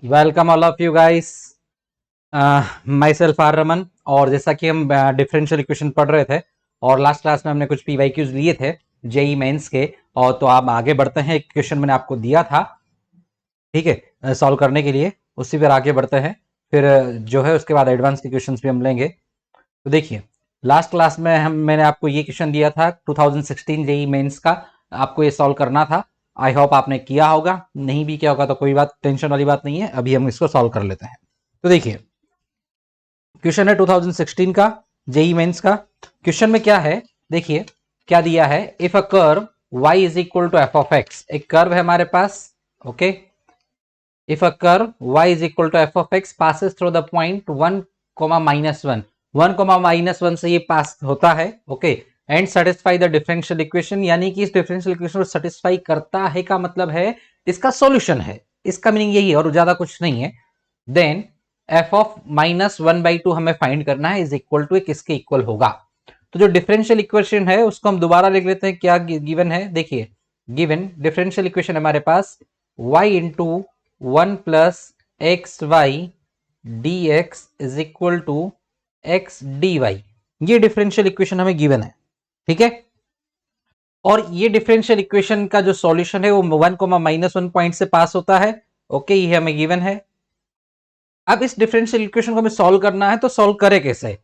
Welcome all of you guys. Myself R Raman. और जैसा कि हम डिफरेंशियल इक्वेशन पढ़ रहे थे और लास्ट क्लास में हमने कुछ पीवाईक्यूज लिए थे जेई मेंस के। और तो आप आगे बढ़ते हैं, एक क्वेश्चन मैंने आपको दिया था, ठीक है, सॉल्व करने के लिए। उसी पर आगे बढ़ते हैं, फिर जो है उसके बाद एडवांस के क्वेश्चंस भी हम लेंगे। तो देखिए, लास्ट क्लास में मैंने आपको ये क्वेश्चन दिया था 2016 जेई मेंस का, आपको ये सॉल्व करना था। आई होप आपने किया होगा, नहीं भी किया होगा तो कोई बात, टेंशन वाली बात नहीं है। अभी हम इसको सॉल्व कर लेते हैं। तो देखिए, क्वेश्चन है 2016 का, जेई मेंस का। क्वेश्चन में क्या है, देखिए क्या दिया है। If a curve y is equal to f of x, एक कर्व है हमारे पास, okay. If a curve y is equal to f of x passes through the point 1, -1, 1, से ये पास होता है, okay. And satisfy the differential equation, यानी कि इस डिफरेंशियल इक्वेशन को सेटिस्फाई करता है का मतलब है इसका सॉल्यूशन है। इसका मीनिंग यही है और ज्यादा कुछ नहीं है। देन एफ ऑफ -1/2 हमें फाइंड करना है, इज इक्वल टू किसके इक्वल होगा। तो जो डिफरेंशियल इक्वेशन है उसको हम दोबारा लिख लेते हैं। क्या गिवन है, देखिए गिवन डिफरेंशियल इक्वेशन हमारे पास y into 1 plus x y d x is equal to x d y. ये डिफरेंशियल इक्वेशन हमें गिवन है, ठीक है। और ये डिफरेंशियल इक्वेशन का जो सॉल्यूशन है वो 1, -1 पॉइंट से पास होता है, ओके। ये हमें गिवन है। अब इस डिफरेंशियल इक्वेशन को हमें सॉल्व करना है, तो सॉल्व करे कैसे।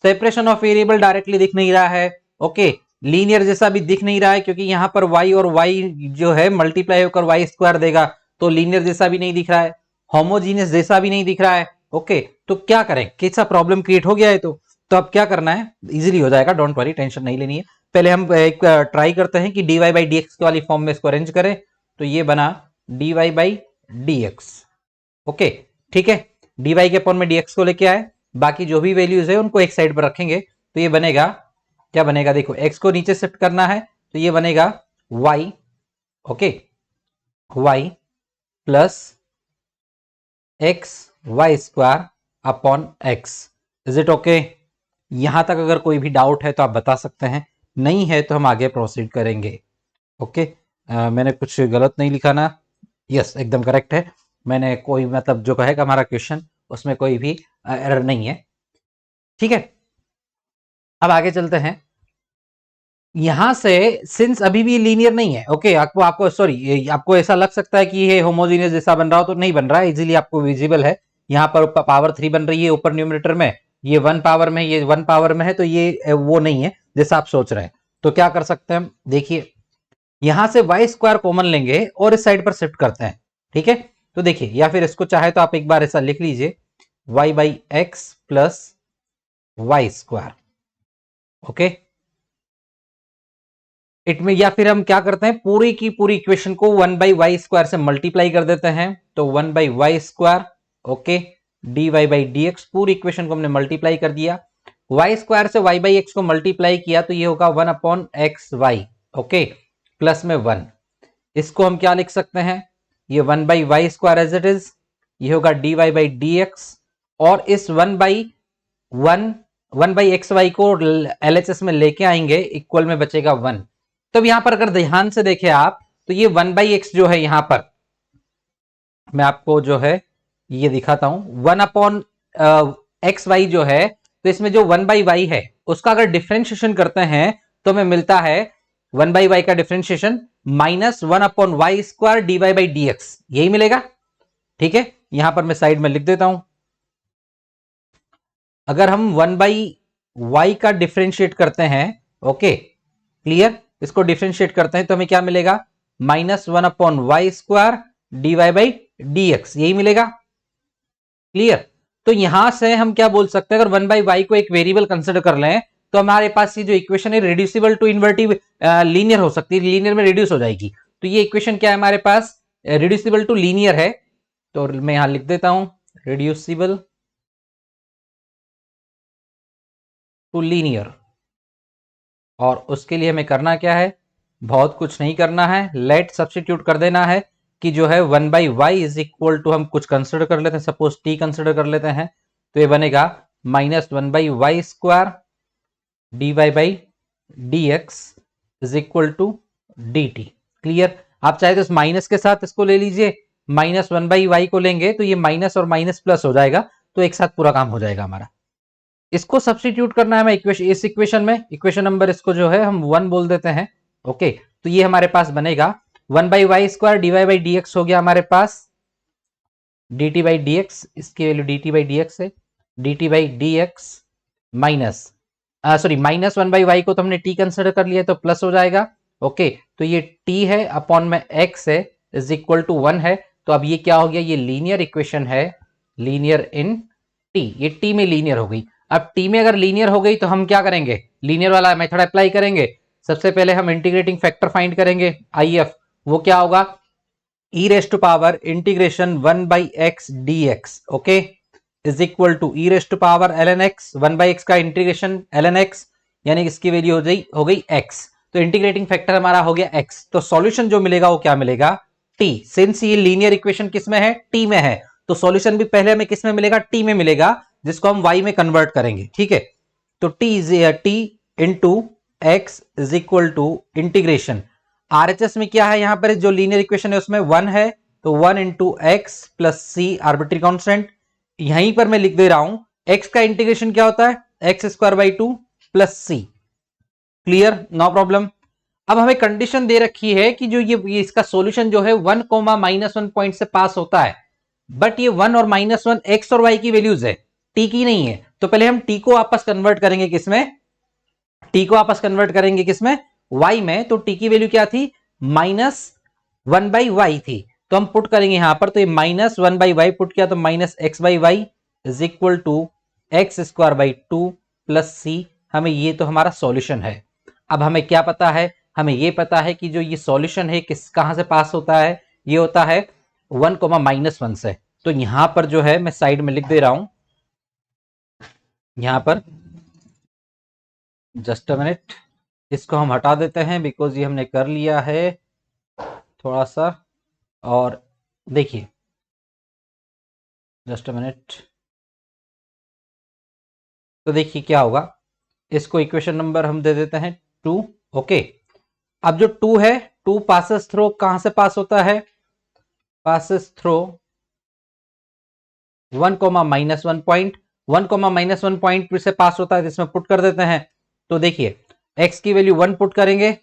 सेपरेशन ऑफ वेरिएबल डायरेक्टली दिख नहीं रहा है, ओके। लीनियर जैसा भी दिख नहीं रहा है, क्योंकि यहां पर y और y जो है मल्टीप्लाई होकर y स्क्वायर देगा, तो लीनियर जैसा भी नहीं दिख रहा है, होमोजीनियस जैसा भी नहीं दिख रहा है, ओके। तो क्या करें, कैसा प्रॉब्लम क्रिएट हो गया है। तो अब क्या करना है, इजीली हो जाएगा, डोंट वरी, टेंशन नहीं लेनी है। पहले हम एक ट्राई करते हैं कि dy बाई डी एक्स वाली फॉर्म में इसको अरेंज करें। तो ये बना dy by d x, okay, ठीक है। dy के अपॉन में dx को लेके आए, बाकी जो भी वैल्यूज है उनको एक साइड पर रखेंगे। तो ये बनेगा, क्या बनेगा, देखो x को नीचे शिफ्ट करना है, तो ये बनेगा y, okay, y plus x y square upon x. Is it okay. यहां तक अगर कोई भी डाउट है तो आप बता सकते हैं, नहीं है तो हम आगे प्रोसीड करेंगे, ओके। मैंने कुछ गलत नहीं लिखा ना, यस एकदम करेक्ट है। मैंने कोई मतलब जो कहेगा हमारा क्वेश्चन उसमें कोई भी एरर नहीं है, ठीक है। अब आगे चलते हैं। यहां से सिंस अभी भी लीनियर नहीं है, ओके, आपको आपको सॉरी, आपको ऐसा लग सकता है कि ये होमोजीनियस जैसा बन रहा हो, तो नहीं बन रहा है, इजीली आपको विजिबल है। यहां पर पावर 3 बन रही है ऊपर न्यूमरेटर में, ये 1 पावर में, ये 1 पावर में है, तो ये वो नहीं है जैसा आप सोच रहे हैं। तो क्या कर सकते हैं हम, देखिए यहां से वाई स्क्वायर कॉमन लेंगे और इस साइड पर शिफ्ट करते हैं, ठीक है। तो देखिए, या फिर इसको चाहे तो आप एक बार ऐसा लिख लीजिए, y by x plus y square, okay. It में, या फिर हम क्या करते हैं, पूरी की पूरी इक्वेशन को 1 बाई वाई स्क्वायर से मल्टीप्लाई कर देते हैं। तो 1 by y square, okay, d y by d x, पूरी इक्वेशन को हमने मल्टीप्लाई कर दिया। वाई स्क्वायर से वाई बाई एक्स को मल्टीप्लाई किया तो ये होगा 1 upon x y, okay, plus में 1। इसको हम क्या लिख सकते हैं, ये 1 by y square as it is, ये होगा d y by d x. और इस 1 बाई एक्स वाई को एलएचएस में लेके आएंगे, इक्वल में बचेगा 1। तब यहां पर अगर ध्यान से देखें आप, तो ये 1 बाई एक्स जो है, यहां पर मैं आपको जो है ये दिखाता हूं, 1 अपॉन एक्स वाई जो है, तो इसमें जो 1 बाई वाई है उसका अगर डिफ्रेंशिएशन करते हैं तो हमें मिलता है 1 बाई वाई का differentiation -1 upon y square d y by d x, यही मिलेगा, ठीक है। यहां पर मैं साइड में लिख देता हूं। अगर हम 1 बाई वाई का डिफ्रेंशिएट करते हैं, ओके, क्लियर, इसको डिफ्रेंशिएट करते हैं तो हमें क्या मिलेगा, -1 upon y square d y by d x, यही मिलेगा, क्लियर। तो यहां से हम क्या बोल सकते हैं, अगर 1 बाई वाई को एक वेरिएबल कंसिडर कर लें तो हमारे पास ये जो इक्वेशन है रिड्यूसिबल टू इन्वर्टिव लीनियर हो सकती है, लीनियर में रिड्यूस हो जाएगी। तो ये इक्वेशन क्या है हमारे पास, रिड्यूसिबल टू लीनियर है। तो मैं यहां लिख देता हूं, रिड्यूसिबल टू लीनियर। और उसके लिए हमें करना क्या है, बहुत कुछ नहीं करना है, लेट सब्स्टिट्यूट कर देना है कि जो है 1 by y is equal to, हम कुछ कंसिडर कर लेते हैं, सपोज टी कंसिडर कर लेते हैं, तो ये बनेगा -1 by y square d y by d x is equal to d t, clear. आप चाहे तो इस माइनस के साथ इसको ले लीजिए, -1/y को लेंगे तो ये माइनस और माइनस प्लस हो जाएगा, तो एक साथ पूरा काम हो जाएगा हमारा। इसको सब्स्टिट्यूट करना है हमें इस इक्वेशन में, इक्वेशन नंबर इसको जो है हम 1 बोल देते हैं। ओके, तो ये हमारे पास बनेगा 1/y² dy/dx हो गया हमारे पास, dt/dx, इसकी वैल्यू dt/dx है, dt/dx माइनस सॉरी -1/y को तो हमने t कंसिडर कर लिया तो प्लस हो जाएगा। ओके, तो ये t है अपॉन में x है इज इक्वल टू 1 है, तो अब ये क्या हो गया, ये लीनियर इक्वेशन है, लीनियर इन t, ये t में लीनियर हो गई। अब t में अगर लीनियर हो गई तो हम क्या करेंगे, लीनियर वाला मेथड अप्लाई करेंगे। सबसे पहले हम इंटीग्रेटिंग फैक्टर फाइंड करेंगे IF, वो क्या होगा, e raised to power integration 1/x dx, okay, is equal to e raised to power ln x, 1/x का इंटीग्रेशन ln x, यानी इसकी वैल्यू हो गई x, तो इंटीग्रेटिंग फैक्टर हमारा हो गया x, तो सॉल्यूशन जो मिलेगा वो क्या मिलेगा, t। सिंस ये लीनियर इक्वेशन किस में है, t में है, तो सॉल्यूशन भी पहले हमें किस में मिलेगा, t में मिलेगा, जिसको हम y में कन्वर्ट करेंगे। ठीक है, तो t into x is equal to integration, RHS में क्या है, यहां पर जो लीनियर इक्वेशन है उसमें 1 है, तो 1 इंटू एक्स प्लस सी आर्बिट्री कांस्टेंट, यहीं पर मैं लिख दे रहा हूं x का इंटीग्रेशन क्या होता है, x² plus c. Clear, no problem. अब हमें कंडीशन दे रखी है कि जो ये इसका सॉल्यूशन जो है 1, -1 पॉइंट से पास होता है, बट ये 1 और -1 x और y की वैल्यूज है, t की नहीं है। तो पहले हम t को वापस कन्वर्ट करेंगे किसमें, t को वापस कन्वर्ट करेंगे किसमें, y में, तो t की वैल्यू क्या थी, -1/y थी, तो हम पुट करेंगे यहां पर, तो ये -1/y पुट किया तो -x/y is equal to x² plus c, हमें ये तो हमारा सॉल्यूशन है। अब हमें क्या पता है, हमें ये पता है कि जो ये सॉल्यूशन है किस कहां से पास होता है, ये होता है 1, -1 से, तो यहां पर जो है मैं साइड में लिख दे रहा हूं, यहां पर जस्ट अ मिनट, इसको हम हटा देते हैं बिकॉज ये हमने कर लिया है थोड़ा सा, और देखिए जस्ट अ मिनट, तो देखिए क्या होगा, इसको इक्वेशन नंबर हम दे देते हैं 2। ओके, अब जो 2 है, 2 पासेस थ्रो कहां से पास होता है, पासेस थ्रो 1, -1 पॉइंट, 1, -1 पॉइंट से पास होता है, तो इसमें पुट कर देते हैं। तो देखिए x की वैल्यू 1 पुट करेंगे,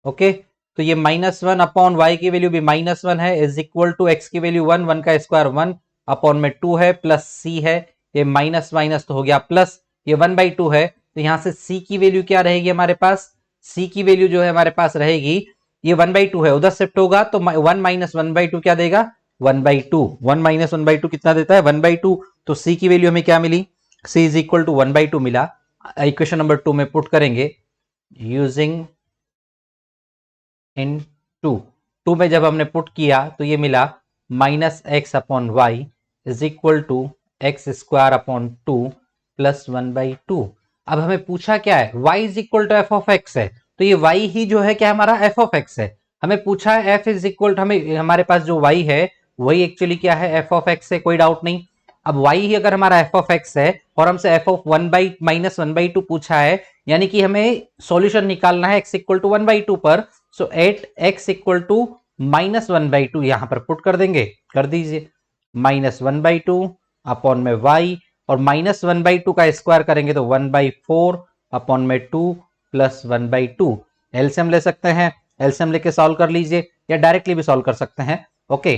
ओके, तो ये -1 अपॉन y की वैल्यू भी -1 है, इज इक्वल टू x की वैल्यू 1, 1 का स्क्वायर 1 अपॉन में 2 है, प्लस c है, ये माइनस माइनस तो हो गया प्लस, ये 1/2 है, तो यहां से c की वैल्यू क्या रहेगी हमारे पास, c की वैल्यू जो है हमारे पास रहेगी, ये 1/2 है, उधर शिफ्ट होगा तो 1 - 1/2 क्या देगा, 1/2, 1 - 1/2 कितना देता है, 1/2, तो c की वैल्यू हमें क्या मिली, c इज इक्वल टू 1/2 मिला। इक्वेशन नंबर 2 में पुट करेंगे यूजिंग इन 2 में जब हमने पुट किया तो ये मिला -x upon y is equal to x² upon 2 plus 1/2। अब हमें पूछा क्या है, y is equal to f of x है, तो ये y ही जो है क्या हमारा एफ ऑफ एक्स है, हमें पूछा है f इज इक्वल टू, हमें हमारे पास जो y है वही एक्चुअली क्या है, एफ ऑफ एक्स है, कोई डाउट नहीं। अब y ही अगर हमारा एफ ऑफ एक्स है और हमसे एफ ऑफ -1/2 पूछा है, यानी कि हमें सॉल्यूशन निकालना है x इक्वल टू 1/2 पर, सो एट x इक्वल टू -1/2 यहां पर पुट कर देंगे, कर दीजिए, -1/2 अपॉन में y, और -1/2 का स्क्वायर करेंगे तो 1/4 अपॉन में 2 प्लस 1/2, एलसीएम ले सकते हैं, एलसीएम लेके सॉल्व कर लीजिए या डायरेक्टली भी सॉल्व कर सकते हैं। ओके,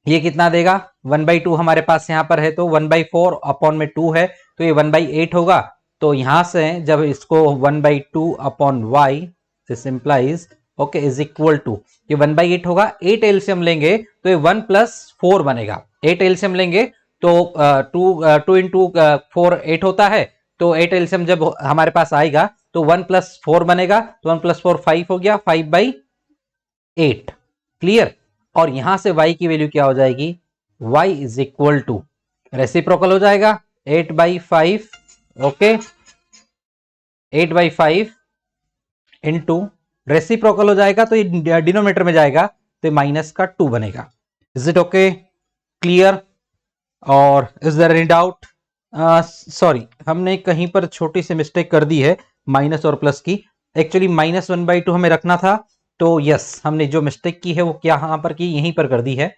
ये कितना देगा, 1/2 हमारे पास यहाँ पर है, तो 1/4 अपॉन में 2 है, तो ये 1/8 होगा, तो यहां से जब इसको 1/2 upon y, this implies okay is equal to, ये 1/8 होगा, 8 एलसीएम लेंगे तो ये 1 + 4 बनेगा, 8 एलसीएम लेंगे तो 2 इंटू 4 8 होता है, तो 8 एलसीएम जब हमारे पास आएगा तो 1 + 4 बनेगा, तो 1 + 4 5 हो गया, 5/8। क्लियर, और यहां से y की वैल्यू क्या हो जाएगी, y is equal to reciprocal हो जाएगा 8/5, ओके, 8/5 इंटू रेसिप्रोकल हो जाएगा तो ये डिनोमिनेटर में जाएगा तो ये माइनस का 2 बनेगा। इज इट ओके, क्लियर, और is there any doubt, sorry हमने कहीं पर छोटी सी मिस्टेक कर दी है माइनस और प्लस की, एक्चुअली -1/2 हमें रखना था, तो यस, हमने जो मिस्टेक की है वो क्या यहाँ पर की, यहीं पर कर दी है।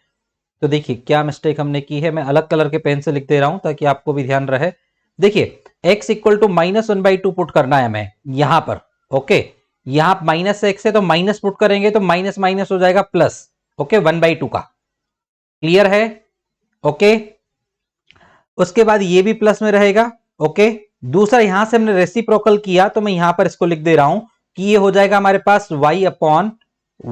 तो देखिए क्या मिस्टेक हमने की है, मैं अलग कलर के पेन से लिख दे रहा हूं ताकि आपको भी ध्यान रहे। देखिए x इक्वल टू -1/2 पुट करना है हमें यहां पर। ओके, यहां माइनस एक्स है तो माइनस पुट करेंगे तो माइनस माइनस हो जाएगा प्लस। ओके, 1/2 का क्लियर है। ओके, उसके बाद ये भी प्लस में रहेगा। ओके, दूसरा यहां से हमने रेसिप्रोकल किया तो मैं यहां पर इसको लिख दे रहा हूं कि ये हो जाएगा हमारे पास y अपॉन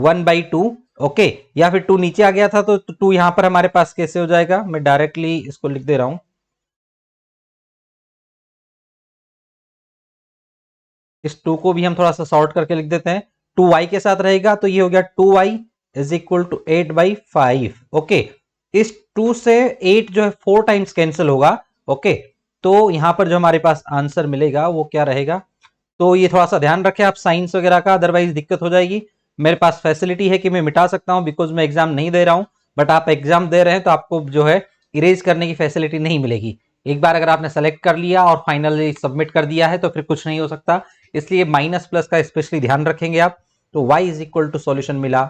1/2। ओके, या फिर 2 नीचे आ गया था तो 2 यहां पर हमारे पास कैसे हो जाएगा, मैं डायरेक्टली इसको लिख दे रहा हूं। इस 2 को भी हम थोड़ा सा सॉर्ट करके लिख देते हैं। 2y के साथ रहेगा तो ये हो गया 2y is equal to 8/5। Okay, इस 2 से 8 जो है 4 टाइम्स कैंसिल होगा। ओके, तो यहां पर जो हमारे पास आंसर मिलेगा वो क्या रहेगा, तो ये थोड़ा सा ध्यान रखें आप साइंस वगैरह का, अदरवाइज दिक्कत हो जाएगी। मेरे पास फैसिलिटी है कि मैं मिटा सकता हूं बिकॉज मैं एग्जाम नहीं दे रहा हूं, बट आप एग्जाम दे रहे हैं तो आपको जो है इरेज करने की फैसिलिटी नहीं मिलेगी। एक बार अगर आपने सेलेक्ट कर लिया और फाइनली सबमिट कर दिया है तो फिर कुछ नहीं हो सकता, इसलिए माइनस प्लस का स्पेशली ध्यान रखेंगे आप। तो y is equal to solution मिला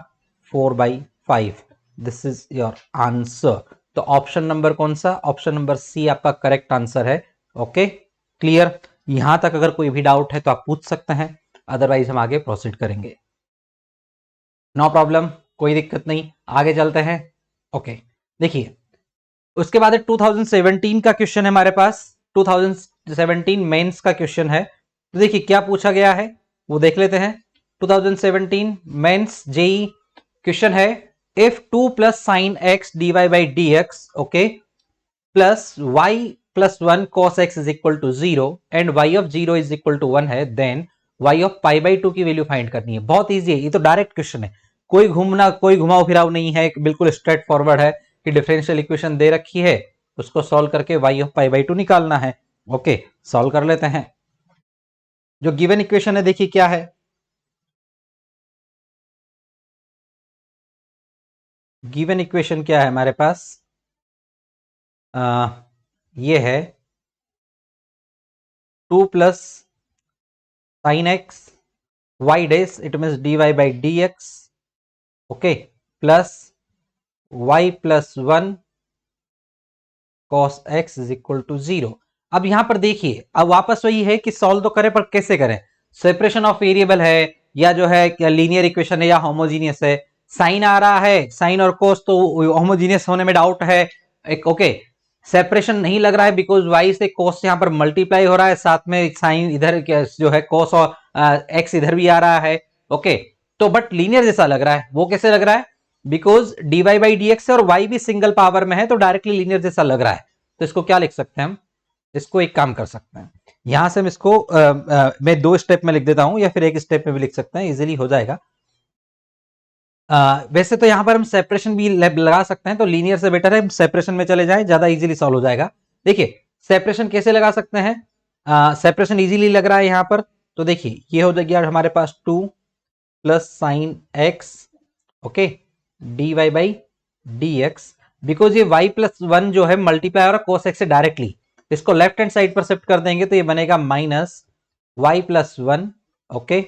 4/5। This is your answer. तो ऑप्शन नंबर कौन सा, ऑप्शन नंबर सी आपका करेक्ट आंसर है। Okay, clear. यहां तक अगर कोई भी डाउट है तो आप पूछ सकते हैं, अदरवाइज हम आगे प्रोसीड करेंगे। नो प्रॉब्लम, कोई दिक्कत नहीं, आगे चलते हैं। ओके, देखिए उसके बाद 2017 का क्वेश्चन है हमारे पास। 2017 मेंस का क्वेश्चन है। तो देखिए क्या पूछा गया है वो देख लेते हैं। 2017 मेंस जेई क्वेश्चन है, if 2 plus sine x dy/dx okay plus y plus 1 cos x is equal to 0 and y of 0 is equal to 1 है, देन y ऑफ π/2 की वैल्यू फाइंड करनी है। बहुत इजी है, ये तो डायरेक्ट क्वेश्चन है, कोई घुमाव फिराव नहीं है, बिल्कुल स्ट्रेट फॉरवर्ड है कि डिफरेंशियल इक्वेशन दे रखी है, उसको सॉल्व करके y ऑफ π/2 निकालना है। ओके, सॉल्व कर लेते हैं। जो गिवन इक्वेशन है देखिए क्या है, गिवन इक्वेशन क्या है हमारे पास, ये है 2 plus sine x y dash it means dy/dx okay plus y plus 1 cos x is equal to 0। अब यहां पर देखिए अब वापस वही है कि सॉल्व तो करें पर कैसे करें, सेपरेशन ऑफ वेरिएबल है या जो है लीनियर इक्वेशन है या होमोजीनियस है। साइन आ रहा है, साइन और कोस तो होमोजीनियस होने में डाउट है। एक ओके, सेपरेशन नहीं लग रहा है बिकॉज y से कोस यहां पर मल्टीप्लाई हो रहा है, साथ में साइन इधर जो है कोस और x इधर भी आ रहा है। ओके, तो बट लीनियर जैसा लग रहा है, वो कैसे लग रहा है, बिकॉज dy/dx और y भी सिंगल पावर में है तो डायरेक्टली लीनियर जैसा लग रहा है। तो इसको क्या लिख सकते हैं हम, इसको एक काम कर सकते हैं, यहां से हम इसको मैं 2 स्टेप में लिख देता हूं या फिर एक स्टेप में भी लिख सकते हैं, इजीली हो जाएगा। वैसे तो यहां पर हम सेपरेशन भी लगा सकते हैं, तो लीनियर से बेटर है हम सेपरेशन में चले जाएं, ज्यादा इजीली सॉल्व हो जाएगा। देखिए सेपरेशन कैसे लगा सकते हैं, सेपरेशन इजीली लग रहा है यहां पर, तो देखिए ये हो गया हमारे पास 2 plus sine x okay dy/dx, because ये y प्लस 1 जो है मल्टीप्लाई हो रहा है cos x से डायरेक्टली, इसको लेफ्ट हैंड साइड पर शिफ्ट कर देंगे तो ये बनेगा minus y plus 1 okay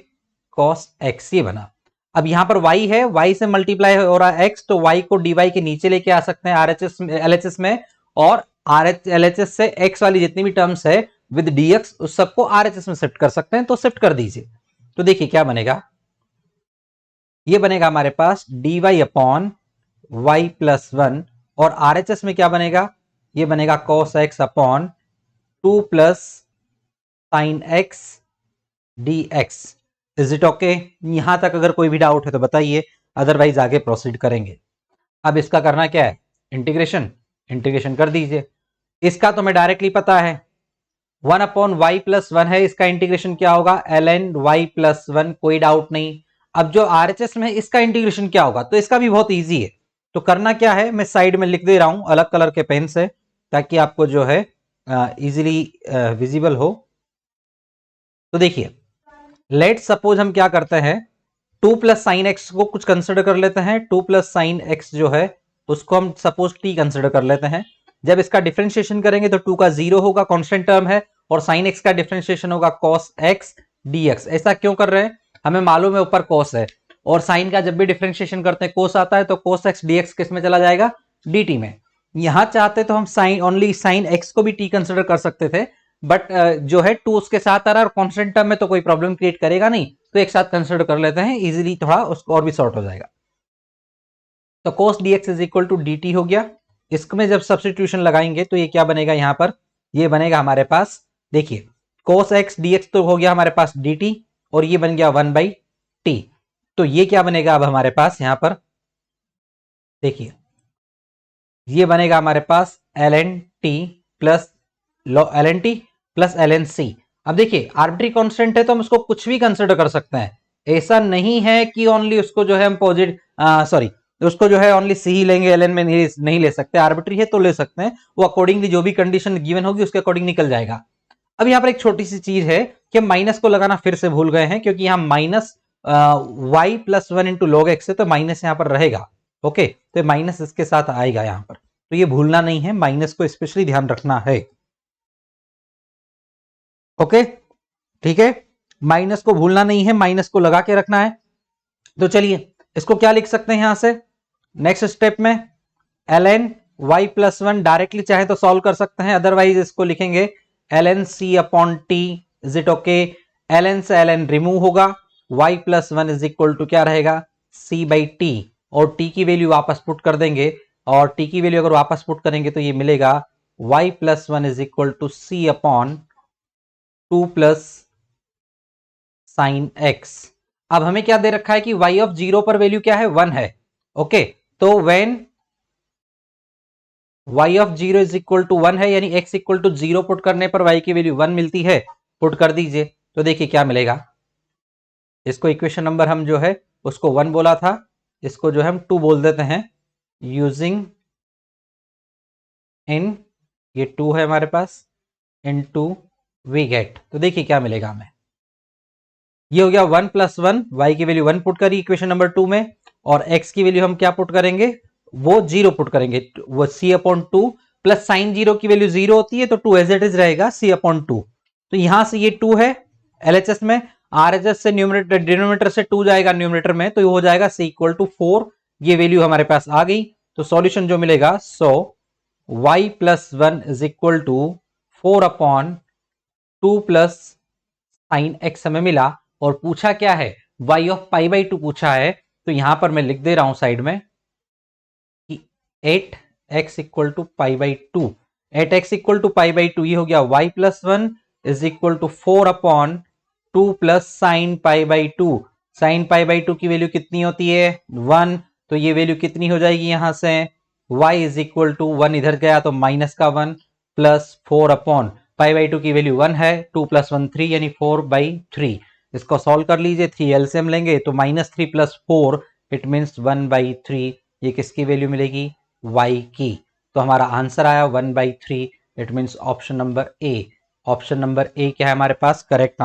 cos x, ये बना। अब यहां पर y है, y से मल्टीप्लाई हो रहा है x, तो y को dy के नीचे लेके आ सकते हैं RHS में, LHS में, और LHS से x वाली जितनी भी टर्म्स है विद dx उस सबको RHS में शिफ्ट कर सकते हैं, तो शिफ्ट कर दीजिए। तो देखिए क्या बनेगा, ये बनेगा हमारे पास dy अपॉन y प्लस 1, और RHS में क्या बनेगा, ये बनेगा cos x upon 2 plus sine x dx। Is it okay, यहां तक अगर कोई भी डाउट है तो बताइए, अदरवाइज आगे प्रोसीड करेंगे। अब इसका करना क्या है, इंटीग्रेशन, इंटीग्रेशन कर दीजिए। इसका तो मैं डायरेक्टली पता है 1 अपॉन y प्लस 1 है, इसका इंटीग्रेशन क्या होगा ln y प्लस 1, कोई डाउट नहीं। अब जो RHS में है इसका इंटीग्रेशन क्या होगा, तो इसका भी बहुत इजी है। तो करना क्या है, मैं साइड में लिख दे रहा हूं अलग कलर के पेन से ताकि आपको जो है इजीली विजिबल हो। तो देखिए लेट सपोज हम क्या करते हैं, 2 प्लस साइन एक्स को कुछ कंसिडर कर लेते हैं, 2 प्लस साइन एक्स जो है उसको हम सपोज t कंसिडर कर लेते हैं। जब इसका डिफरेंशिएशन करेंगे तो 2 का 0 होगा, कांस्टेंट टर्म है, और साइन एक्स का डिफरेंशिएशन होगा cos x dx। ऐसा क्यों कर रहे हैं, हमें मालूम है ऊपर cos है, और साइन का जब भी डिफरेंशिएशन करते हैं कोस आता है, तो कोस एक्स डी एक्स किस में चला जाएगा, dt में। यहां चाहते तो हम साइन ओनली साइन एक्स को भी t कंसिडर कर सकते थे, बट जो है 2 उसके साथ आ रहा है और कॉन्स्टेंट टर्म में तो कोई प्रॉब्लम क्रिएट करेगा नहीं, तो एक साथ कंसिडर कर लेते हैं, इजीली थोड़ा उसको और भी सॉर्ट हो जाएगा। तो cos dx is equal to dt हो गया। इसमें जब सब्सटीट्यूशन लगाएंगे तो ये क्या बनेगा, यहां पर ये बनेगा हमारे पास, देखिए cos x dx तो हो गया हमारे पास dt, और ये बन गया 1/t। तो ये क्या बनेगा अब हमारे पास यहां पर, देखिए ये बनेगा हमारे पास ln t plus ln t plus ln c। अब देखिए आर्बिट्री कांस्टेंट है तो हम उसको कुछ भी कंसिडर कर सकते हैं, ऐसा नहीं है कि ओनली उसको जो है हम सॉरी उसको जो है ओनली सी ही लेंगे, ln में नहीं ले सकते, आर्बिट्री है तो ले सकते हैं, वो अकॉर्डिंगली जो भी कंडीशन गिवन होगी उसके अकॉर्डिंग निकल जाएगा। अब यहाँ पर एक छोटी सी चीज है कि हम माइनस को लगाना फिर से भूल गए हैं, क्योंकि यहाँ minus y plus 1 into log x है, तो माइनस यहाँ पर रहेगा। ओके, तो माइनस इसके साथ आएगा यहाँ पर, तो ये भूलना नहीं है, माइनस को स्पेशली ध्यान रखना है। ओके ठीक है, माइनस को भूलना नहीं है, माइनस को लगा के रखना है। तो चलिए इसको क्या लिख सकते हैं यहां से, नेक्स्ट स्टेप में ln y प्लस 1 डायरेक्टली चाहे तो सॉल्व कर सकते हैं, अदरवाइज इसको लिखेंगे ln c upon t. Is it okay, ln से ln रिमूव होगा, y plus 1 is equal to क्या रहेगा, c बाई टी, और t की वैल्यू वापस पुट कर देंगे, और t की वैल्यू अगर वापस पुट करेंगे तो ये मिलेगा y plus 1 is equal to c upon 2 plus sine x। अब हमें क्या दे रखा है कि y ऑफ 0 पर वैल्यू क्या है, 1 है। ओके, तो when y of 0 is equal to 1 है, यानी x इक्वल टू 0 पुट करने पर y की वैल्यू 1 मिलती है, पुट कर दीजिए, तो देखिए क्या मिलेगा। इसको इक्वेशन नंबर हम जो है उसको 1 बोला था, इसको जो है हम 2 बोल देते हैं, यूजिंग इन, ये 2 है हमारे पास, इन टू वी गेट, तो देखिए क्या मिलेगा हमें, ये हो गया 1 प्लस 1, y की वैल्यू 1 पुट करी इक्वेशन नंबर 2 में, और x की वैल्यू हम क्या पुट करेंगे, वो 0 पुट करेंगे, वो c अपॉन 2 प्लस साइन 0 की वैल्यू 0 होती है, तो 2 एज इट इज रहेगा c अपॉन 2। तो यहां से ये 2 है LHS में, RHS से न्यूमरेटर डिनोमिनेटर से 2 जाएगा न्यूमरेटर में, तो ये हो जाएगा c इक्वल टू 4, ये वैल्यू हमारे पास आ गई। तो सॉल्यूशन जो मिलेगा, so y plus 1 is equal to 4 upon 2 plus sine x हमें मिला, और पूछा क्या है, y ऑफ पाई बाई 2 पूछा है, तो यहां पर मैं लिख दे रहा हूं साइड में कि 8x equal to pi by 2, 8x equal to pi by 2, ये हो गया y plus 1 is equal to 4 upon 2 plus sine pi by 2। Sine pi by 2 की वैल्यू कितनी होती है, 1, तो ये वैल्यू कितनी हो जाएगी यहां से, y इज इक्वल टू 1 इधर गया तो माइनस का 1 प्लस 4 अपॉन पाई बाई 2 की वैल्यू 1 है, 2 प्लस 1 3, यानी 4/3। इसको सॉल्व कर लीजिए, 3 एलसीएम लेंगे तो -3 प्लस 4, इट मीन्स 1/3, ये किसकी वैल्यू मिलेगी, y की। तो हमारा आंसर आया 1/3, it means option number A. Option number A क्या है हमारे पास करेक्ट